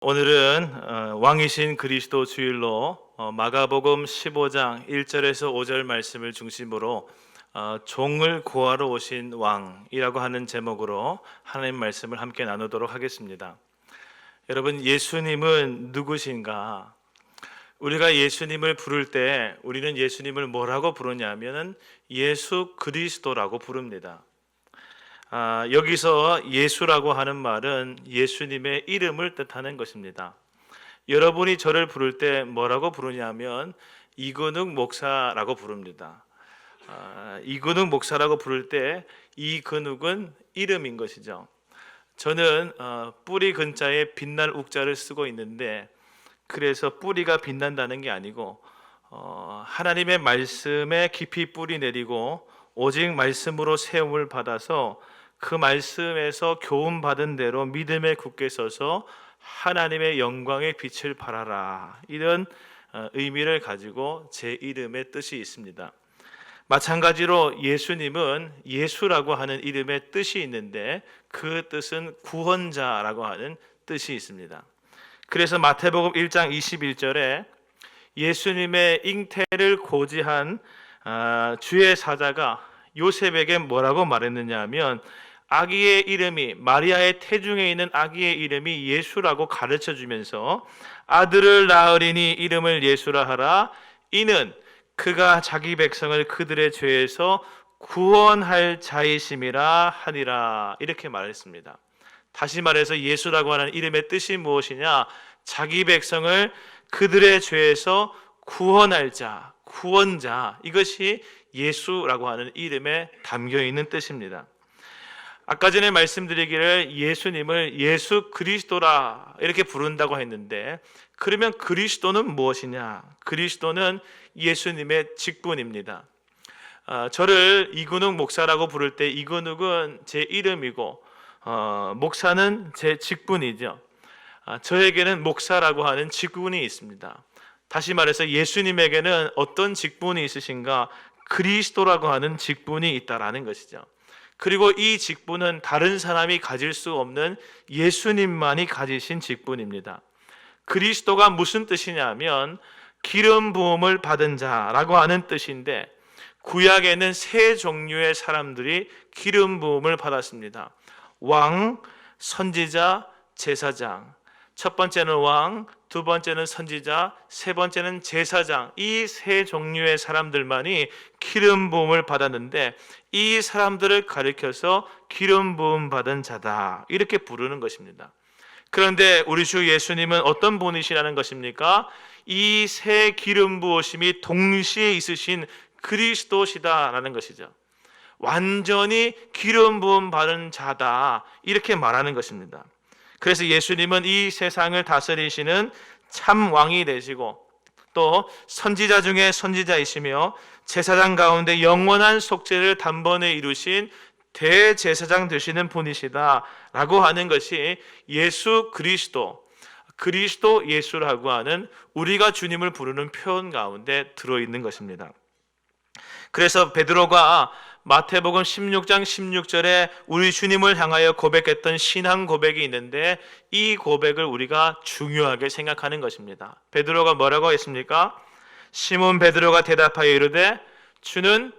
오늘은 왕이신 그리스도 주일로 마가복음 15장 1절에서 5절 말씀을 중심으로 종을 구하러 오신 왕이라고 하는 제목으로 하나님 말씀을 함께 나누도록 하겠습니다. 여러분, 예수님은 누구신가? 우리가 예수님을 부를 때 우리는 예수님을 뭐라고 부르냐면은 예수 그리스도라고 부릅니다. 여기서 예수라고 하는 말은 예수님의 이름을 뜻하는 것입니다. 여러분이 저를 부를 때 뭐라고 부르냐면 이근욱 목사라고 부릅니다. 이근욱 목사라고 부를 때 이근욱은 이름인 것이죠. 저는 뿌리 근자에 빛날 욱자를 쓰고 있는데, 그래서 뿌리가 빛난다는 게 아니고 하나님의 말씀에 깊이 뿌리 내리고 오직 말씀으로 세움을 받아서 그 말씀에서 교훈 받은 대로 믿음에 굳게 서서 하나님의 영광의 빛을 발하라, 이런 의미를 가지고 제 이름의 뜻이 있습니다. 마찬가지로 예수님은 예수라고 하는 이름의 뜻이 있는데 그 뜻은 구원자라고 하는 뜻이 있습니다. 그래서 마태복음 1장 21절에 예수님의 잉태를 고지한 주의 사자가 요셉에게 뭐라고 말했느냐 하면, 아기의 이름이, 마리아의 태중에 있는 아기의 이름이 예수라고 가르쳐 주면서 아들을 낳으리니 이름을 예수라 하라, 이는 그가 자기 백성을 그들의 죄에서 구원할 자이심이라 하니라, 이렇게 말했습니다. 다시 말해서 예수라고 하는 이름의 뜻이 무엇이냐? 자기 백성을 그들의 죄에서 구원할 자, 구원자, 이것이 예수라고 하는 이름에 담겨 있는 뜻입니다. 아까 전에 말씀드리기를 예수님을 예수 그리스도라 이렇게 부른다고 했는데, 그러면 그리스도는 무엇이냐? 그리스도는 예수님의 직분입니다. 저를 이근욱 목사라고 부를 때 이근욱은 제 이름이고 목사는 제 직분이죠. 저에게는 목사라고 하는 직분이 있습니다. 다시 말해서 예수님에게는 어떤 직분이 있으신가? 그리스도라고 하는 직분이 있다라는 것이죠. 그리고 이 직분은 다른 사람이 가질 수 없는 예수님만이 가지신 직분입니다. 그리스도가 무슨 뜻이냐면 기름 부음을 받은 자라고 하는 뜻인데, 구약에는 세 종류의 사람들이 기름 부음을 받았습니다. 왕, 선지자, 제사장. 첫 번째는 왕, 두 번째는 선지자, 세 번째는 제사장. 이 세 종류의 사람들만이 기름 부음을 받았는데, 이 사람들을 가리켜서 기름 부음 받은 자다, 이렇게 부르는 것입니다. 그런데 우리 주 예수님은 어떤 분이시라는 것입니까? 이 세 기름 부으심이 동시에 있으신 그리스도시다라는 것이죠. 완전히 기름 부음 받은 자다, 이렇게 말하는 것입니다. 그래서 예수님은 이 세상을 다스리시는 참 왕이 되시고, 또 선지자 중에 선지자이시며 제사장 가운데 영원한 속죄를 단번에 이루신 대제사장 되시는 분이시다라고 하는 것이 예수 그리스도, 그리스도 예수라고 하는 우리가 주님을 부르는 표현 가운데 들어있는 것입니다. 그래서 베드로가 마태복음 16장 16절에 우리 주님을 향하여 고백했던 신앙 고백이 있는데, 이 고백을 우리가 중요하게 생각하는 것입니다. 베드로가 뭐라고 했습니까? 시몬 베드로가 대답하여 이르되 주는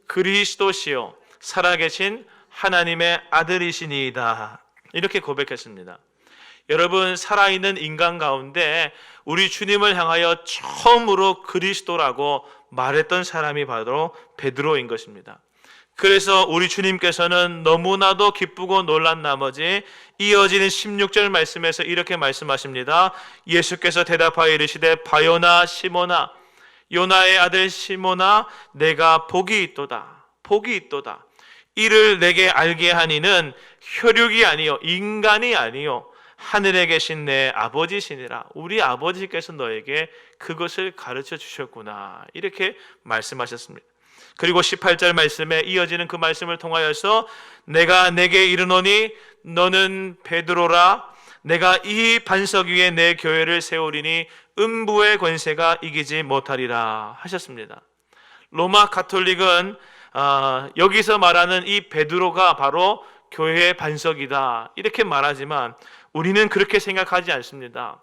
그리스도시요 살아계신 하나님의 아들이시니이다, 이렇게 고백했습니다. 여러분, 살아있는 인간 가운데 우리 주님을 향하여 처음으로 그리스도라고 말했던 사람이 바로 베드로인 것입니다. 그래서 우리 주님께서는 너무나도 기쁘고 놀란 나머지 이어지는 16절 말씀에서 이렇게 말씀하십니다. 예수께서 대답하여 이르시되 바요나 시모나, 요나의 아들 시모나, 내가 복이 있도다, 복이 있도다. 이를 내게 알게 하니는 혈육이 아니요 인간이 아니요 하늘에 계신 내 아버지시니라. 우리 아버지께서 너에게 그것을 가르쳐 주셨구나, 이렇게 말씀하셨습니다. 그리고 18절 말씀에 이어지는 그 말씀을 통하여서 내가 내게 이르노니 너는 베드로라, 내가 이 반석 위에 내 교회를 세우리니 음부의 권세가 이기지 못하리라 하셨습니다. 로마 가톨릭은 여기서 말하는 이 베드로가 바로 교회의 반석이다, 이렇게 말하지만 우리는 그렇게 생각하지 않습니다.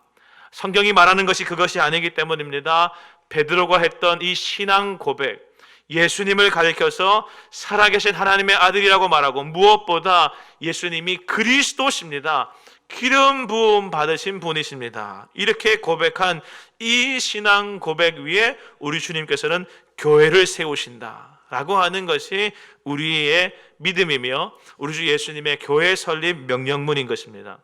성경이 말하는 것이 그것이 아니기 때문입니다. 베드로가 했던 이 신앙 고백, 예수님을 가리켜서 살아계신 하나님의 아들이라고 말하고 무엇보다 예수님이 그리스도십니다. 기름 부음 받으신 분이십니다. 이렇게 고백한 이 신앙 고백 위에 우리 주님께서는 교회를 세우신다 라고 하는 것이 우리의 믿음이며 우리 주 예수님의 교회 설립 명령문인 것입니다.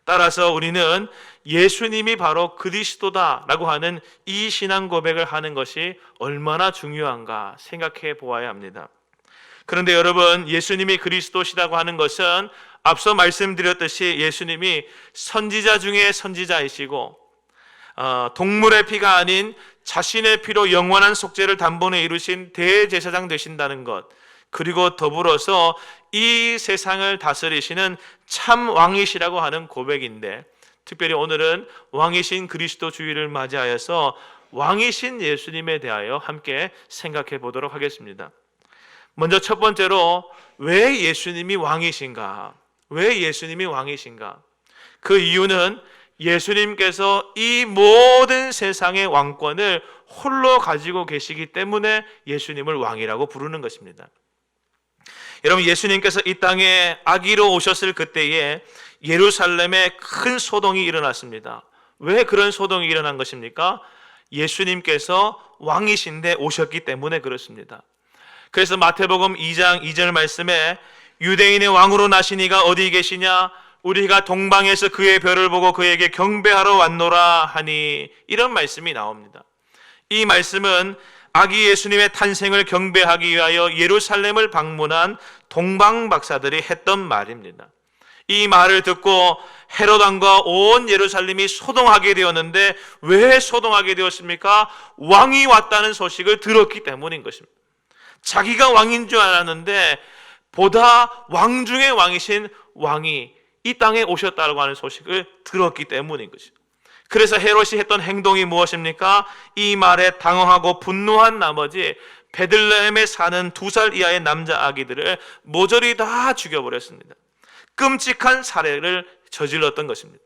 따라서 우리는 예수님이 바로 그리스도다라고 하는 이 신앙 고백을 하는 것이 얼마나 중요한가 생각해 보아야 합니다. 그런데 여러분, 예수님이 그리스도시다고 하는 것은 앞서 말씀드렸듯이 예수님이 선지자 중에 선지자이시고 동물의 피가 아닌 자신의 피로 영원한 속죄를 단번에 이루신 대제사장 되신다는 것, 그리고 더불어서 이 세상을 다스리시는 참 왕이시라고 하는 고백인데, 특별히 오늘은 왕이신 그리스도 주일을 맞이하여서 왕이신 예수님에 대하여 함께 생각해 보도록 하겠습니다. 먼저 첫 번째로, 왜 예수님이 왕이신가? 왜 예수님이 왕이신가? 그 이유는 예수님께서 이 모든 세상의 왕권을 홀로 가지고 계시기 때문에 예수님을 왕이라고 부르는 것입니다. 여러분, 예수님께서 이 땅에 아기로 오셨을 그때에 예루살렘에 큰 소동이 일어났습니다. 왜 그런 소동이 일어난 것입니까? 예수님께서 왕이신데 오셨기 때문에 그렇습니다. 그래서 마태복음 2장 2절 말씀에 유대인의 왕으로 나시니가 어디 계시냐? 우리가 동방에서 그의 별을 보고 그에게 경배하러 왔노라 하니, 이런 말씀이 나옵니다. 이 말씀은 아기 예수님의 탄생을 경배하기 위하여 예루살렘을 방문한 동방 박사들이 했던 말입니다. 이 말을 듣고 헤롯 왕과 온 예루살렘이 소동하게 되었는데, 왜 소동하게 되었습니까? 왕이 왔다는 소식을 들었기 때문인 것입니다. 자기가 왕인 줄 알았는데 보다 왕 중의 왕이신 왕이 이 땅에 오셨다고 하는 소식을 들었기 때문인 것입니다. 그래서 헤롯이 했던 행동이 무엇입니까? 이 말에 당황하고 분노한 나머지 베들레헴에 사는 2살 이하의 남자 아기들을 모조리 다 죽여버렸습니다. 끔찍한 살해를 저질렀던 것입니다.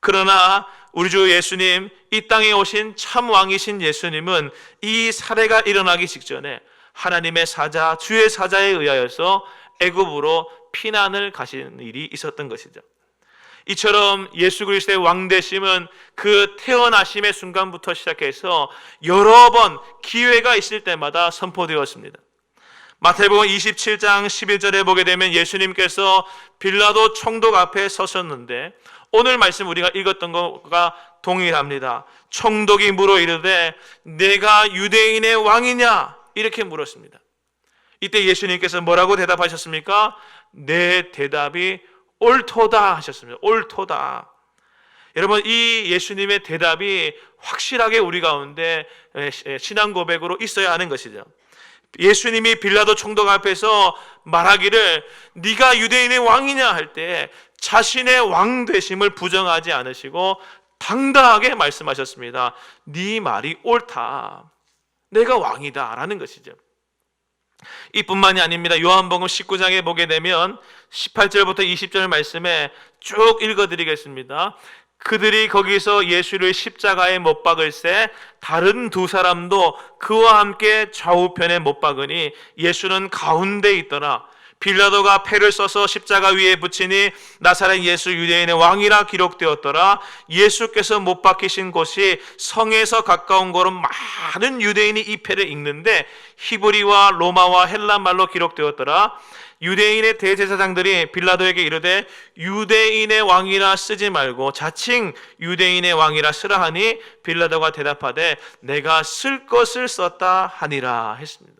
그러나 우리 주 예수님, 이 땅에 오신 참 왕이신 예수님은 이 살해가 일어나기 직전에 하나님의 사자, 주의 사자에 의하여서 애굽으로 피난을 가시는 일이 있었던 것이죠. 이처럼 예수 그리스도의 왕되심은 그 태어나심의 순간부터 시작해서 여러 번 기회가 있을 때마다 선포되었습니다. 마태복음 27장 11절에 보게 되면 예수님께서 빌라도 총독 앞에 서셨는데, 오늘 말씀 우리가 읽었던 것과 동일합니다. 총독이 물어 이르되 내가 유대인의 왕이냐? 이렇게 물었습니다. 이때 예수님께서 뭐라고 대답하셨습니까? 내 대답이 옳도다 하셨습니다. 옳도다. 여러분, 이 예수님의 대답이 확실하게 우리 가운데 신앙 고백으로 있어야 하는 것이죠. 예수님이 빌라도 총독 앞에서 말하기를 네가 유대인의 왕이냐 할 때 자신의 왕 되심을 부정하지 않으시고 당당하게 말씀하셨습니다. 네 말이 옳다. 내가 왕이다 라는 것이죠. 이뿐만이 아닙니다. 요한복음 19장에 보게 되면 18절부터 20절 말씀에 쭉 읽어드리겠습니다. 그들이 거기서 예수를 십자가에 못 박을새 다른 2사람도 그와 함께 좌우편에 못 박으니 예수는 가운데 있더라. 빌라도가 패를 써서 십자가 위에 붙이니 나사렛 예수 유대인의 왕이라 기록되었더라. 예수께서 못 박히신 곳이 성에서 가까운 곳은 많은 유대인이 이 패를 읽는데 히브리와 로마와 헬라 말로 기록되었더라. 유대인의 대제사장들이 빌라도에게 이르되 유대인의 왕이라 쓰지 말고 자칭 유대인의 왕이라 쓰라 하니 빌라도가 대답하되 내가 쓸 것을 썼다 하니라 했습니다.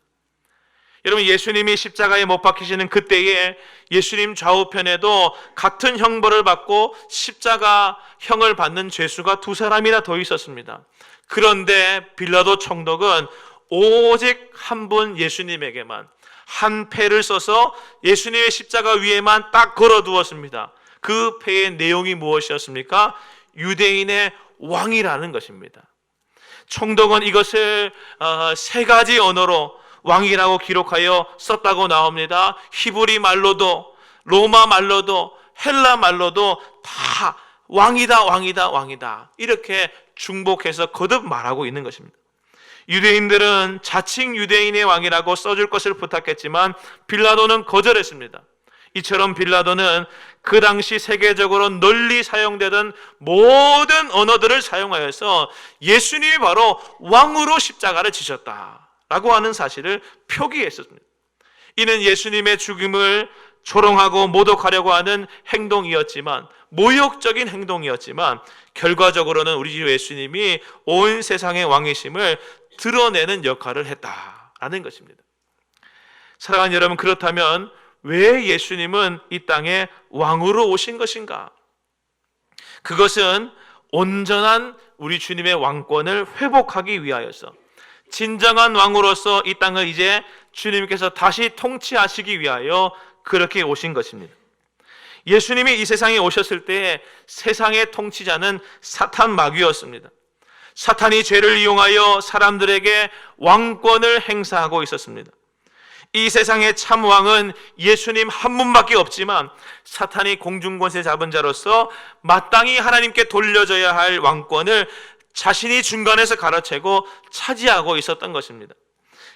여러분, 예수님이 십자가에 못 박히시는 그때에 예수님 좌우편에도 같은 형벌을 받고 십자가형을 받는 죄수가 2사람이나 더 있었습니다. 그런데 빌라도 총독은 오직 한 분 예수님에게만 한 패를 써서 예수님의 십자가 위에만 딱 걸어두었습니다. 그 패의 내용이 무엇이었습니까? 유대인의 왕이라는 것입니다. 총독은 이것을 3가지 언어로 왕이라고 기록하여 썼다고 나옵니다. 히브리 말로도, 로마 말로도, 헬라 말로도 다 왕이다, 왕이다, 왕이다 이렇게 중복해서 거듭 말하고 있는 것입니다. 유대인들은 자칭 유대인의 왕이라고 써줄 것을 부탁했지만 빌라도는 거절했습니다. 이처럼 빌라도는 그 당시 세계적으로 널리 사용되던 모든 언어들을 사용하여서 예수님이 바로 왕으로 십자가를 지셨다라고 하는 사실을 표기했습니다. 이는 예수님의 죽음을 조롱하고 모독하려고 하는 행동이었지만, 모욕적인 행동이었지만 결과적으로는 우리 주 예수님이 온 세상의 왕이심을 드러내는 역할을 했다라는 것입니다. 사랑하는 여러분, 그렇다면 왜 예수님은 이 땅에 왕으로 오신 것인가? 그것은 온전한 우리 주님의 왕권을 회복하기 위하여서, 진정한 왕으로서 이 땅을 이제 주님께서 다시 통치하시기 위하여 그렇게 오신 것입니다. 예수님이 이 세상에 오셨을 때 세상의 통치자는 사탄 마귀였습니다. 사탄이 죄를 이용하여 사람들에게 왕권을 행사하고 있었습니다. 이 세상의 참 왕은 예수님 한 분밖에 없지만 사탄이 공중권세 잡은 자로서 마땅히 하나님께 돌려져야 할 왕권을 자신이 중간에서 갈아채고 차지하고 있었던 것입니다.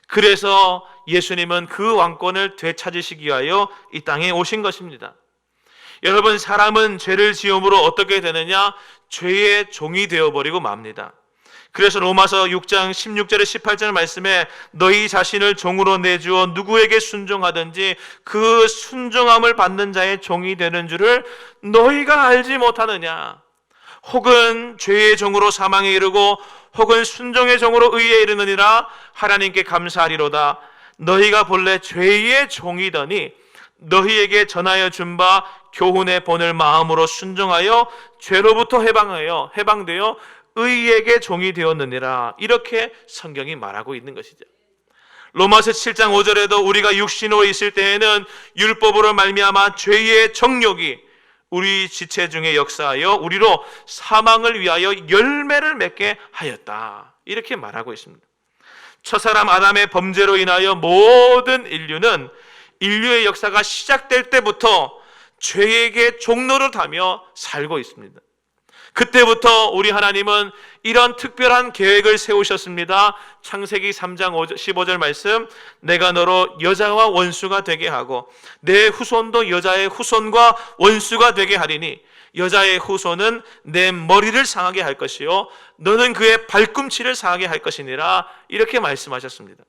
그래서 예수님은 그 왕권을 되찾으시기 위하여 이 땅에 오신 것입니다. 여러분, 사람은 죄를 지음으로 어떻게 되느냐? 죄의 종이 되어버리고 맙니다. 그래서 로마서 6장 16절에 18절 말씀에 너희 자신을 종으로 내주어 누구에게 순종하든지 그 순종함을 받는 자의 종이 되는 줄을 너희가 알지 못하느냐? 혹은 죄의 종으로 사망에 이르고 혹은 순종의 종으로 의에 이르느니라. 하나님께 감사하리로다. 너희가 본래 죄의 종이더니 너희에게 전하여 준 바 교훈의 본을 마음으로 순종하여 죄로부터 해방되어 의에게 종이 되었느니라. 이렇게 성경이 말하고 있는 것이죠. 로마서 7장 5절에도 우리가 육신으로 있을 때에는 율법으로 말미암아 죄의 정욕이 우리 지체 중에 역사하여 우리로 사망을 위하여 열매를 맺게 하였다. 이렇게 말하고 있습니다. 첫사람 아담의 범죄로 인하여 모든 인류의 역사가 시작될 때부터 죄에게 종노릇하며 살고 있습니다. 그때부터 우리 하나님은 이런 특별한 계획을 세우셨습니다. 창세기 3장 15절 말씀, 내가 너로 여자와 원수가 되게 하고 내 후손도 여자의 후손과 원수가 되게 하리니 여자의 후손은 내 머리를 상하게 할 것이요 너는 그의 발꿈치를 상하게 할 것이니라. 이렇게 말씀하셨습니다.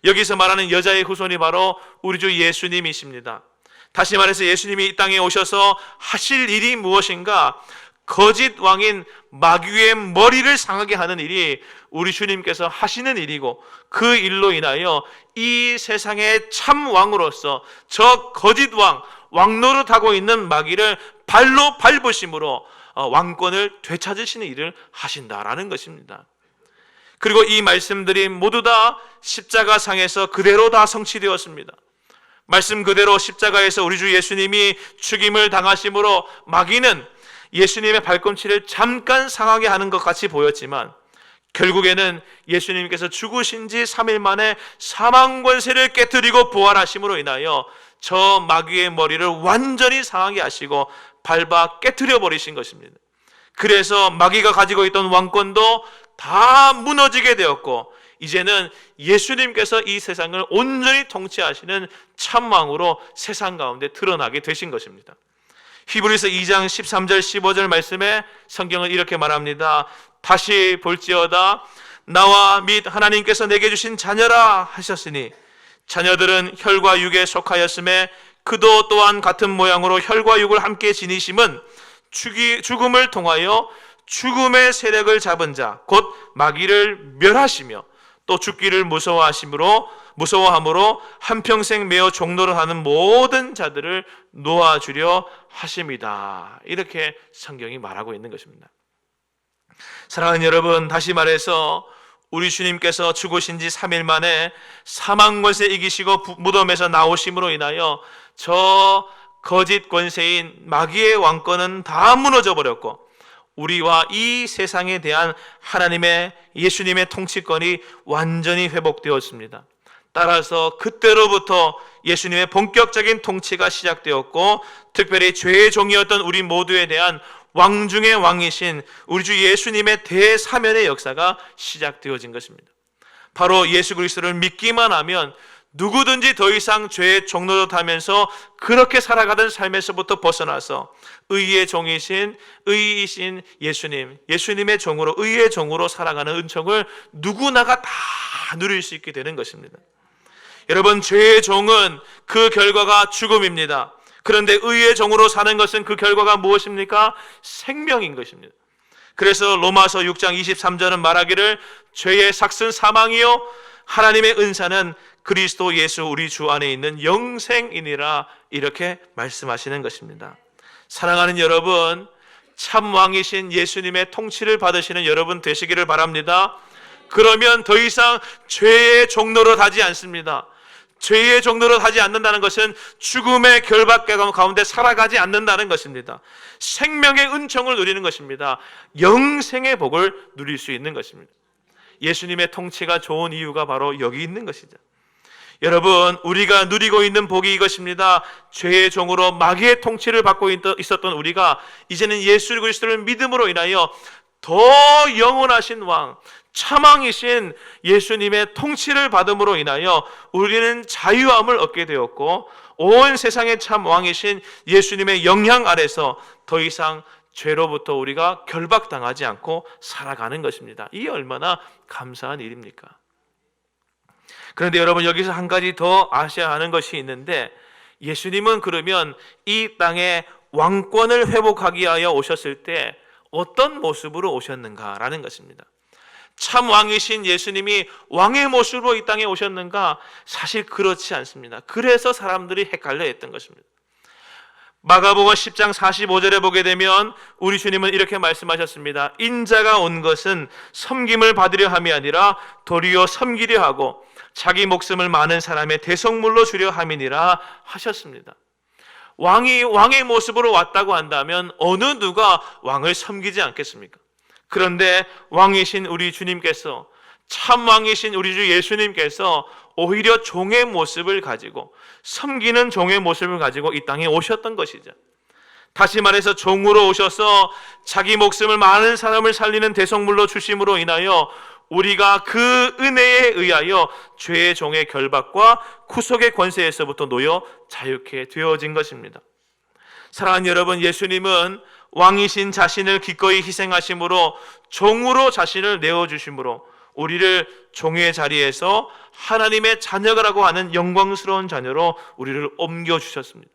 여기서 말하는 여자의 후손이 바로 우리 주 예수님이십니다. 다시 말해서 예수님이 이 땅에 오셔서 하실 일이 무엇인가? 거짓 왕인 마귀의 머리를 상하게 하는 일이 우리 주님께서 하시는 일이고, 그 일로 인하여 이 세상의 참 왕으로서 저 거짓 왕노릇하고 있는 마귀를 발로 밟으심으로 왕권을 되찾으시는 일을 하신다라는 것입니다. 그리고 이 말씀들이 모두 다 십자가상에서 그대로 다 성취되었습니다. 말씀 그대로 십자가에서 우리 주 예수님이 죽임을 당하심으로 마귀는 예수님의 발꿈치를 잠깐 상하게 하는 것 같이 보였지만 결국에는 예수님께서 죽으신 지 3일 만에 사망 권세를 깨뜨리고 부활하심으로 인하여 저 마귀의 머리를 완전히 상하게 하시고 밟아 깨뜨려 버리신 것입니다. 그래서 마귀가 가지고 있던 왕권도 다 무너지게 되었고, 이제는 예수님께서 이 세상을 온전히 통치하시는 참왕으로 세상 가운데 드러나게 되신 것입니다. 히브리서 2장 13절 15절 말씀에 성경은 이렇게 말합니다. 다시 볼지어다 나와 및 하나님께서 내게 주신 자녀라 하셨으니 자녀들은 혈과 육에 속하였음에 그도 또한 같은 모양으로 혈과 육을 함께 지니심은 죽음을 통하여 죽음의 세력을 잡은 자 곧 마귀를 멸하시며 또 죽기를 무서워함으로 한평생 매어 종노를 하는 모든 자들을 놓아주려 하심이다. 이렇게 성경이 말하고 있는 것입니다. 사랑하는 여러분, 다시 말해서 우리 주님께서 죽으신 지 3일 만에 사망 권세 이기시고 무덤에서 나오심으로 인하여 저 거짓 권세인 마귀의 왕권은 다 무너져 버렸고, 우리와 이 세상에 대한 하나님의 예수님의 통치권이 완전히 회복되었습니다. 따라서 그때로부터 예수님의 본격적인 통치가 시작되었고, 특별히 죄의 종이었던 우리 모두에 대한 왕 중의 왕이신 우리 주 예수님의 대사면의 역사가 시작되어진 것입니다. 바로 예수 그리스도를 믿기만 하면 누구든지 더 이상 죄의 종노릇하면서 그렇게 살아가던 삶에서부터 벗어나서 의의 종이신, 의이신 예수님, 예수님의 종으로, 의의 종으로 살아가는 은총을 누구나가 다 누릴 수 있게 되는 것입니다. 여러분, 죄의 종은 그 결과가 죽음입니다. 그런데 의의 종으로 사는 것은 그 결과가 무엇입니까? 생명인 것입니다. 그래서 로마서 6장 23절은 말하기를 죄의 삭은 사망이요 하나님의 은사는 그리스도 예수 우리 주 안에 있는 영생이니라, 이렇게 말씀하시는 것입니다. 사랑하는 여러분, 참 왕이신 예수님의 통치를 받으시는 여러분 되시기를 바랍니다. 그러면 더 이상 죄의 종노릇 하지 않습니다. 죄의 종노릇 하지 않는다는 것은 죽음의 결박 가운데 살아가지 않는다는 것입니다. 생명의 은총을 누리는 것입니다. 영생의 복을 누릴 수 있는 것입니다. 예수님의 통치가 좋은 이유가 바로 여기 있는 것이죠. 여러분, 우리가 누리고 있는 복이 이것입니다. 죄의 종으로 마귀의 통치를 받고 있었던 우리가 이제는 예수 그리스도를 믿음으로 인하여 더 영원하신 왕, 참왕이신 예수님의 통치를 받음으로 인하여 우리는 자유함을 얻게 되었고, 온 세상의 참 왕이신 예수님의 영향 아래서 더 이상 죄로부터 우리가 결박당하지 않고 살아가는 것입니다. 이게 얼마나 감사한 일입니까? 그런데 여러분, 여기서 한 가지 더 아셔야 하는 것이 있는데, 예수님은 그러면 이 땅에 왕권을 회복하기 위하여 오셨을 때 어떤 모습으로 오셨는가라는 것입니다. 참 왕이신 예수님이 왕의 모습으로 이 땅에 오셨는가? 사실 그렇지 않습니다. 그래서 사람들이 헷갈려 했던 것입니다. 마가복음 10장 45절에 보게 되면 우리 주님은 이렇게 말씀하셨습니다. 인자가 온 것은 섬김을 받으려 함이 아니라 도리어 섬기려 하고 자기 목숨을 많은 사람의 대속물로 주려 함이니라 하셨습니다. 왕이 왕의 모습으로 왔다고 한다면 어느 누가 왕을 섬기지 않겠습니까? 그런데 왕이신 우리 주님께서, 참 왕이신 우리 주 예수님께서 오히려 종의 모습을 가지고, 섬기는 종의 모습을 가지고 이 땅에 오셨던 것이죠. 다시 말해서 종으로 오셔서 자기 목숨을 많은 사람을 살리는 대속물로 주심으로 인하여 우리가 그 은혜에 의하여 죄의 종의 결박과 구속의 권세에서부터 놓여 자유케 되어진 것입니다. 사랑하는 여러분, 예수님은 왕이신 자신을 기꺼이 희생하심으로, 종으로 자신을 내어주심으로 우리를 종의 자리에서 하나님의 자녀라고 하는 영광스러운 자녀로 우리를 옮겨주셨습니다.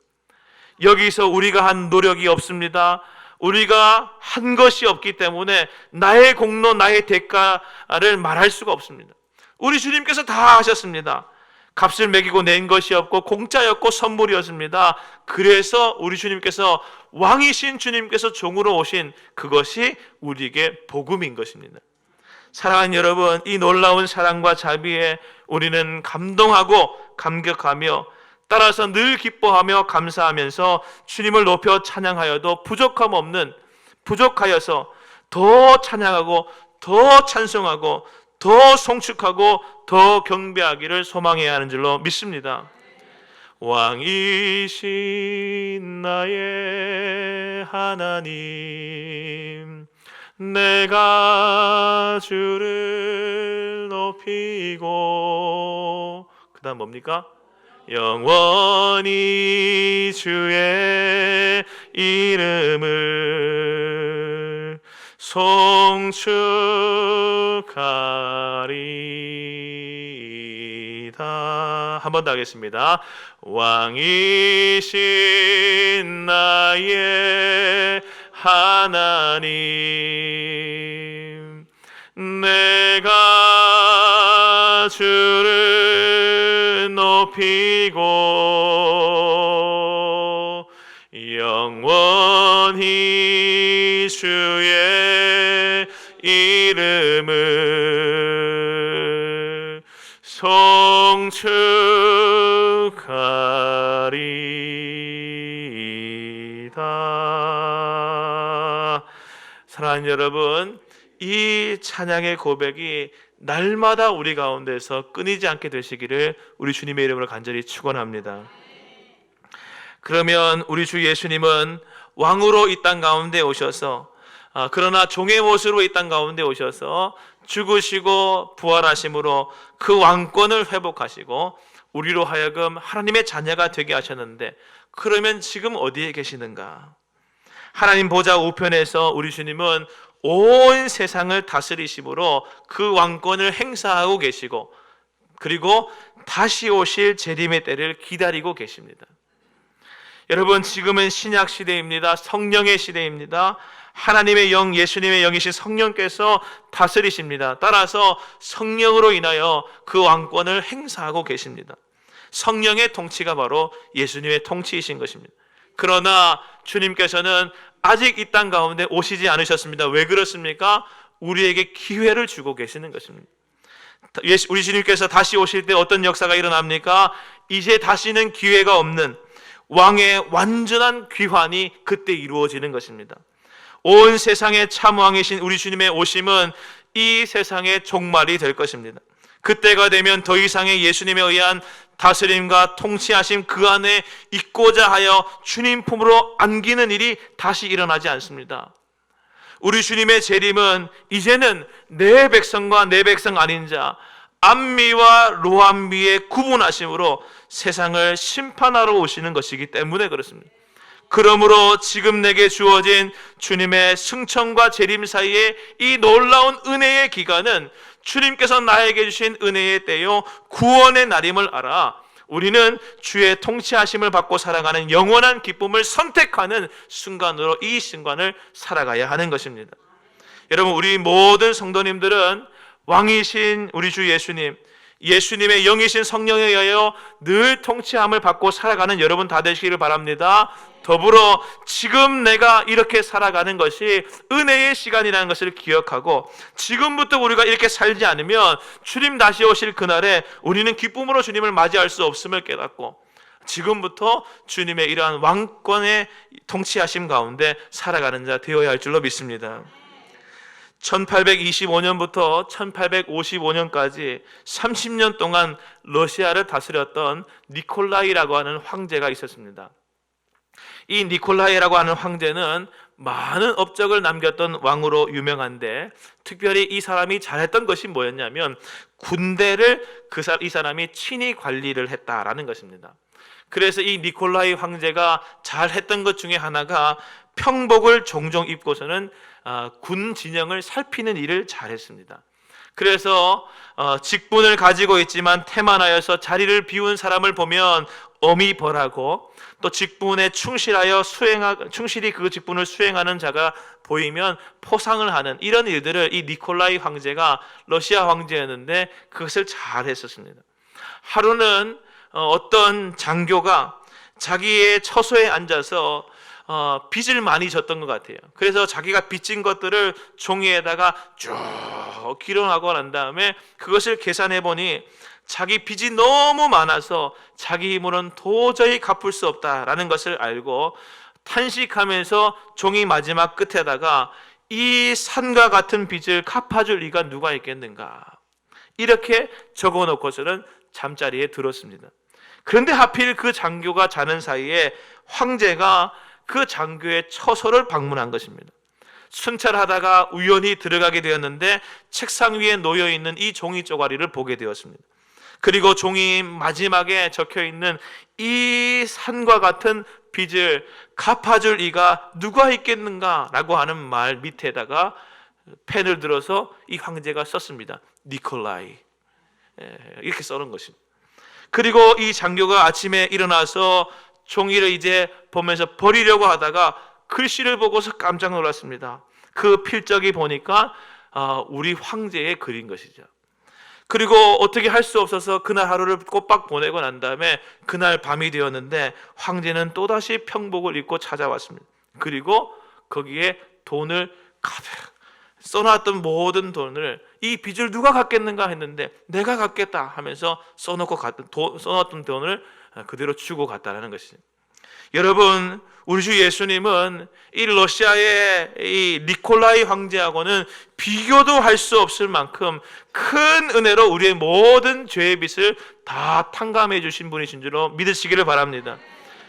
여기서 우리가 한 노력이 없습니다. 우리가 한 것이 없기 때문에 나의 공로, 나의 대가를 말할 수가 없습니다. 우리 주님께서 다 하셨습니다. 값을 매기고 낸 것이 없고 공짜였고 선물이었습니다. 그래서 우리 주님께서, 왕이신 주님께서 종으로 오신 그것이 우리에게 복음인 것입니다. 사랑하는 여러분, 이 놀라운 사랑과 자비에 우리는 감동하고 감격하며, 따라서 늘 기뻐하며 감사하면서 주님을 높여 찬양하여도 부족함 없는, 부족하여서 더 찬양하고 더 찬송하고 더 송축하고 더 경배하기를 소망해야 하는 줄로 믿습니다. 왕이신 나의 하나님, 내가 주를 높이고, 그 다음 뭡니까? 영원히 주의 이름을 송축하리이다. 한 번 더 하겠습니다. 왕이신 나의 하나님, 내가 주를 높이고 영원히 주의 이름을 송축하리이다. 사랑하는 여러분, 이 찬양의 고백이 날마다 우리 가운데서 끊이지 않게 되시기를 우리 주님의 이름으로 간절히 축원합니다. 그러면 우리 주 예수님은 왕으로 이 땅 가운데 오셔서 그러나 종의 모습으로 이 땅 가운데 오셔서 죽으시고 부활하심으로 그 왕권을 회복하시고 우리로 하여금 하나님의 자녀가 되게 하셨는데, 그러면 지금 어디에 계시는가? 하나님 보좌 우편에서 우리 주님은 온 세상을 다스리심으로 그 왕권을 행사하고 계시고, 그리고 다시 오실 재림의 때를 기다리고 계십니다. 여러분, 지금은 신약 시대입니다. 성령의 시대입니다. 하나님의 영, 예수님의 영이신 성령께서 다스리십니다. 따라서 성령으로 인하여 그 왕권을 행사하고 계십니다. 성령의 통치가 바로 예수님의 통치이신 것입니다. 그러나 주님께서는 아직 이 땅 가운데 오시지 않으셨습니다. 왜 그렇습니까? 우리에게 기회를 주고 계시는 것입니다. 우리 주님께서 다시 오실 때 어떤 역사가 일어납니까? 이제 다시는 기회가 없는 왕의 완전한 귀환이 그때 이루어지는 것입니다. 온 세상의 참왕이신 우리 주님의 오심은 이 세상의 종말이 될 것입니다. 그때가 되면 더 이상의 예수님에 의한 다스림과 통치하심 그 안에 있고자 하여 주님 품으로 안기는 일이 다시 일어나지 않습니다. 우리 주님의 재림은 이제는 내 백성과 내 백성 아닌 자, 암미와 로암미의 구분하심으로 세상을 심판하러 오시는 것이기 때문에 그렇습니다. 그러므로 지금 내게 주어진 주님의 승천과 재림 사이에 이 놀라운 은혜의 기간은 주님께서 나에게 주신 은혜의 때요 구원의 날임을 알아 우리는 주의 통치하심을 받고 살아가는 영원한 기쁨을 선택하는 순간으로 이 순간을 살아가야 하는 것입니다. 여러분, 우리 모든 성도님들은 왕이신 우리 주 예수님, 예수님의 영이신 성령에 의하여 늘 통치함을 받고 살아가는 여러분 다 되시기를 바랍니다. 더불어 지금 내가 이렇게 살아가는 것이 은혜의 시간이라는 것을 기억하고, 지금부터 우리가 이렇게 살지 않으면 주님 다시 오실 그날에 우리는 기쁨으로 주님을 맞이할 수 없음을 깨닫고, 지금부터 주님의 이러한 왕권의 통치하심 가운데 살아가는 자 되어야 할 줄로 믿습니다. 1825년부터 1855년까지 30년 동안 러시아를 다스렸던 니콜라이라고 하는 황제가 있었습니다. 이 니콜라이라고 하는 황제는 많은 업적을 남겼던 왕으로 유명한데, 특별히 이 사람이 잘했던 것이 뭐였냐면 군대를 이 사람이 친히 관리를 했다라는 것입니다. 그래서 이 니콜라이 황제가 잘했던 것 중에 하나가 평복을 종종 입고서는 군 진영을 살피는 일을 잘했습니다. 그래서 직분을 가지고 있지만 태만하여서 자리를 비운 사람을 보면 엄히 벌하고, 또 직분에 충실히 그 직분을 수행하는 자가 보이면 포상을 하는 이런 일들을 이 니콜라이 황제가, 러시아 황제였는데 그것을 잘 했었습니다. 하루는 어떤 장교가 자기의 처소에 앉아서 빚을 많이 졌던 것 같아요. 그래서 자기가 빚진 것들을 종이에다가 쭉 기록하고 난 다음에 그것을 계산해 보니 자기 빚이 너무 많아서 자기 힘으로는 도저히 갚을 수 없다라는 것을 알고 탄식하면서 종이 마지막 끝에다가 이 산과 같은 빚을 갚아줄 리가 누가 있겠는가, 이렇게 적어놓고서는 잠자리에 들었습니다. 그런데 하필 그 장교가 자는 사이에 황제가 그 장교의 처소를 방문한 것입니다. 순찰하다가 우연히 들어가게 되었는데 책상 위에 놓여있는 이 종이 쪼가리를 보게 되었습니다. 그리고 종이 마지막에 적혀있는 이 산과 같은 빚을 갚아줄 이가 누가 있겠는가 라고 하는 말 밑에다가 펜을 들어서 이 황제가 썼습니다. 니콜라이, 이렇게 써놓은 것입니다. 그리고 이 장교가 아침에 일어나서 종이를 이제 보면서 버리려고 하다가 글씨를 보고서 깜짝 놀랐습니다. 그 필적이 보니까 우리 황제의 글인 것이죠. 그리고 어떻게 할 수 없어서 그날 하루를 꼬박 보내고 난 다음에 그날 밤이 되었는데 황제는 또다시 평복을 입고 찾아왔습니다. 그리고 거기에 돈을 가득 써놨던 모든 돈을, 이 빚을 누가 갚겠는가 했는데 내가 갚겠다 하면서 써놨던 돈을 그대로 주고 갔다는 것이죠. 여러분, 우리 주 예수님은 이 러시아의 이 니콜라이 황제하고는 비교도 할 수 없을 만큼 큰 은혜로 우리의 모든 죄의 빚을 다 탕감해 주신 분이신 줄로 믿으시기를 바랍니다.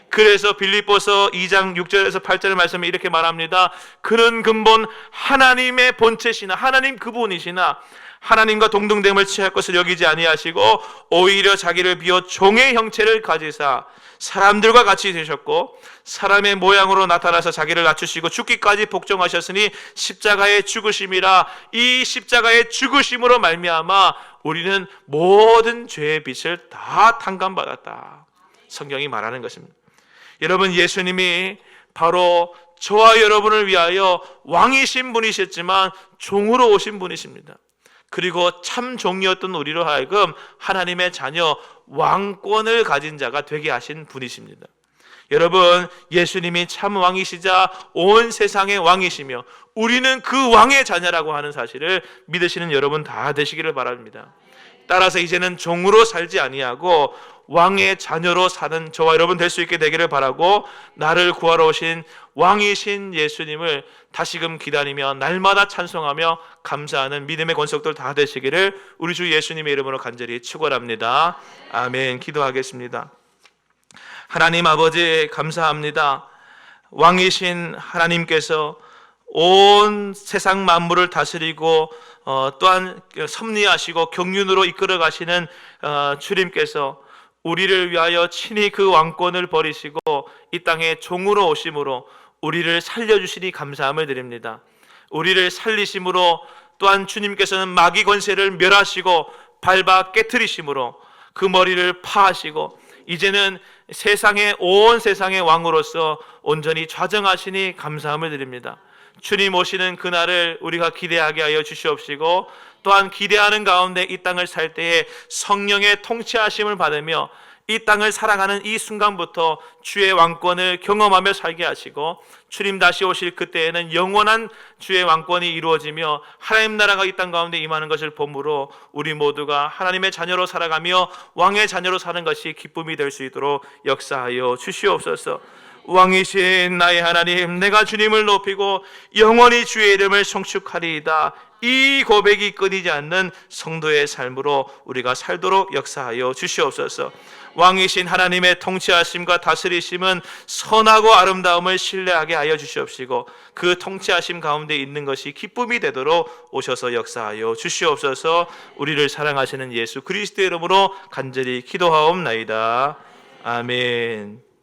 그래서 빌립보서 2장 6절에서 8절의 말씀에 이렇게 말합니다. 그는 근본 하나님의 본체시나 하나님 그분이시나 하나님과 동등됨을 취할 것을 여기지 아니하시고 오히려 자기를 비워 종의 형체를 가지사 사람들과 같이 되셨고 사람의 모양으로 나타나서 자기를 낮추시고 죽기까지 복종하셨으니 십자가의 죽으심이라. 이 십자가의 죽으심으로 말미암아 우리는 모든 죄의 빚을 다 탕감받았다. 성경이 말하는 것입니다. 여러분, 예수님이 바로 저와 여러분을 위하여 왕이신 분이셨지만 종으로 오신 분이십니다. 그리고 참 종이었던 우리로 하여금 하나님의 자녀 왕권을 가진 자가 되게 하신 분이십니다. 여러분, 예수님이 참 왕이시자 온 세상의 왕이시며 우리는 그 왕의 자녀라고 하는 사실을 믿으시는 여러분 다 되시기를 바랍니다. 따라서 이제는 종으로 살지 아니하고 왕의 자녀로 사는 저와 여러분 될 수 있게 되기를 바라고, 나를 구하러 오신 왕이신 예수님을 다시금 기다리며 날마다 찬송하며 감사하는 믿음의 권속들 다 되시기를 우리 주 예수님의 이름으로 간절히 축원합니다. 아멘. 기도하겠습니다. 하나님 아버지, 감사합니다. 왕이신 하나님께서 온 세상 만물을 다스리고 또한 섭리하시고 경륜으로 이끌어 가시는 주님께서 우리를 위하여 친히 그 왕권을 버리시고 이 땅에 종으로 오심으로 우리를 살려주시니 감사함을 드립니다. 우리를 살리심으로 또한 주님께서는 마귀 권세를 멸하시고 밟아 깨트리심으로 그 머리를 파하시고 이제는 온 세상의 왕으로서 온전히 좌정하시니 감사함을 드립니다. 주님 오시는 그날을 우리가 기대하게 하여 주시옵시고 또한 기대하는 가운데 이 땅을 살 때에 성령의 통치하심을 받으며 이 땅을 살아가는 이 순간부터 주의 왕권을 경험하며 살게 하시고 주님 다시 오실 그때에는 영원한 주의 왕권이 이루어지며 하나님 나라가 이 땅 가운데 임하는 것을 보므로 우리 모두가 하나님의 자녀로 살아가며 왕의 자녀로 사는 것이 기쁨이 될 수 있도록 역사하여 주시옵소서. 왕이신 나의 하나님, 내가 주님을 높이고 영원히 주의 이름을 송축하리이다. 이 고백이 끊이지 않는 성도의 삶으로 우리가 살도록 역사하여 주시옵소서. 왕이신 하나님의 통치하심과 다스리심은 선하고 아름다움을 신뢰하게 하여 주시옵시고 그 통치하심 가운데 있는 것이 기쁨이 되도록 오셔서 역사하여 주시옵소서. 우리를 사랑하시는 예수 그리스도의 이름으로 간절히 기도하옵나이다. 아멘.